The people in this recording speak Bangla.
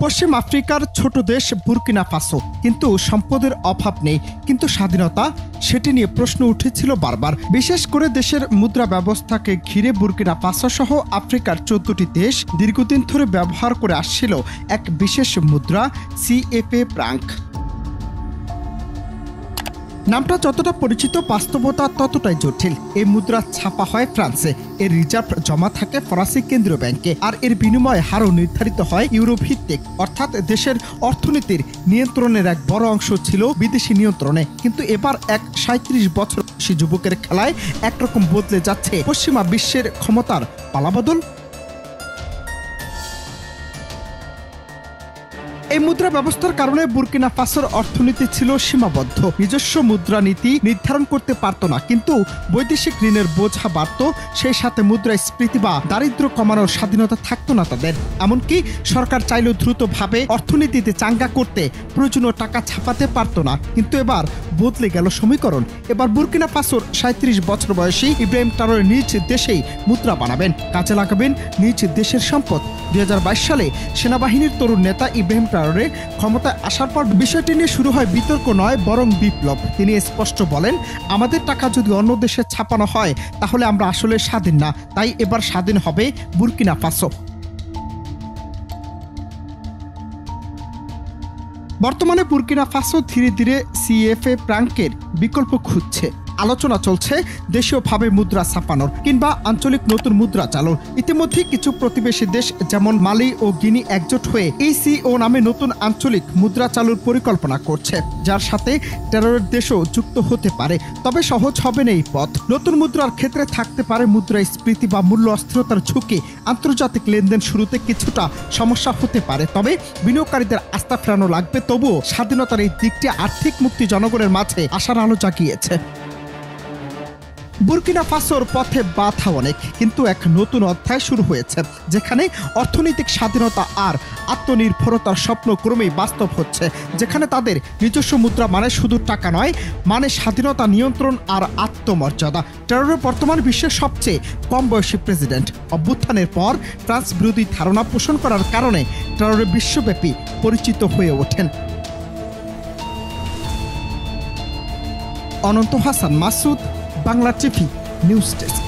পশ্চিম আফ্রিকার ছোট দেশ বুর্কিনা ফাসো, কিন্তু সম্পদের অভাব নেই। কিন্তু স্বাধীনতা, সেটি নিয়ে প্রশ্ন উঠেছিল বারবার। বিশেষ করে দেশের মুদ্রা ব্যবস্থাকে ঘিরে বুর্কিনা ফাসো সহ আফ্রিকার 14টি দেশ দীর্ঘদিন ধরে ব্যবহার করে আসছিল এক বিশেষ মুদ্রা, সিএফএ ফ্রাঙ্ক। নামটা যতটা পরিচিত, বাস্তবতা ততটাই জটিল। এই মুদ্রা ছাপা হয় ফ্রান্সে, এর রিজার্ভ জমা থাকে ফরাসি কেন্দ্রীয় ব্যাংকে, আর এর বিনিময় হারও নির্ধারিত হয় ইউরো ভিত্তিক। অর্থাৎ দেশের অর্থনীতির নিয়ন্ত্রণের এক বড় অংশ ছিল বিদেশি নিয়ন্ত্রণে। কিন্তু এবার এক 37 বছর যুবকের খেলায় একরকম বদলে যাচ্ছে পশ্চিমা বিশ্বের ক্ষমতার পালাবদল। এই মুদ্রা ব্যবস্থার কারণে বুর্কিনা ফাসোর অর্থনীতি ছিল সীমাবদ্ধ। নিজস্ব মুদ্রা নীতি নির্ধারণ করতে পারত না, কিন্তু বৈদেশিক ঋণের বোঝা বাড়ত। সেই সাথে মুদ্রাস্ফীতি বা দারিদ্র্য কমানোর স্বাধীনতা থাকতো না তাদের। এমনকি সরকার চাইলেও দ্রুতভাবে অর্থনীতিতে চাঙ্গা করতে প্রয়োজনীয় টাকা ছাপাতে পারত না। কিন্তু এবার বদলে গেল সমীকরণ। এবার বুর্কিনা ফাসোর 37 বছর বয়সী ইব্রাহিম ট্রাওরে নিজ দেশেই মুদ্রা বানাবেন, কাজে লাগাবেন নিজ দেশের সম্পদ। 2022 সালে সেনাবাহিনীর তরুণ নেতা ইব্রাহিম ট্রাওরে ক্ষমতায় আসার পর বিষয়টি নিয়ে শুরু হয় বিতর্ক নয়, বরং বিপ্লব। তিনি স্পষ্ট বলেন, আমাদের টাকা যদি অন্য দেশে ছাপানো হয় তাহলে আমরা আসলে স্বাধীন না, তাই এবার স্বাধীন হবে বুর্কিনা ফাসো। বর্তমানে বুর্কিনা ফাসো ধীরে ধীরে সিএফএ ফ্রাঙ্কের বিকল্প খুঁজছে। আলোচনা চলছে দেশীয়ভাবে মুদ্রা ছাপানোর কিংবা আঞ্চলিক নতুন মুদ্রা চালুর। ইতিমধ্যে কিছু প্রতিবেশী দেশ যেমন মালি ও গিনি একজোট হয়ে ECO নামে নতুন আঞ্চলিক মুদ্রা চালুর পরিকল্পনা করছে, যার সাথে টেররের দেশও যুক্ত হতে পারে। তবে সহজ হবে না এই পথ। নতুন মুদ্রার ক্ষেত্রে থাকতে পারে মুদ্রাস্ফীতি বা মূল্য অস্থিরতার ঝুঁকি। আন্তর্জাতিক লেনদেন শুরুতে কিছুটা সমস্যা হতে পারে, তবে বিনিয়োগকারীদের আস্থা ফেরানো লাগবে। তবুও স্বাধীনতার এই দিকটি আর্থিক মুক্তি জনগণের মাঝে আশার আলো জাগিয়েছে। বুর্কিনা ফাসোর পথে বাধা অনেক, কিন্তু এক নতুন অধ্যায় শুরু হয়েছে, যেখানে অর্থনৈতিক স্বাধীনতা আর আত্মনির্ভরতার স্বপ্ন ক্রমেই বাস্তব হচ্ছে। যেখানে তাদের নিজস্ব মুদ্রা মানে শুধু টাকা নয়, মানে স্বাধীনতা, নিয়ন্ত্রণ আর আত্মমর্যাদা। ট্রাওরে বর্তমান বিশ্বের সবচেয়ে কম বয়সী প্রেসিডেন্ট। অভ্যুত্থানের পর ফ্রান্স বিরোধী ধারণা পোষণ করার কারণে ট্রাওরে বিশ্বব্যাপী পরিচিত হয়ে ওঠেন। Ananta Hasan Masud, Bangla TV news desk.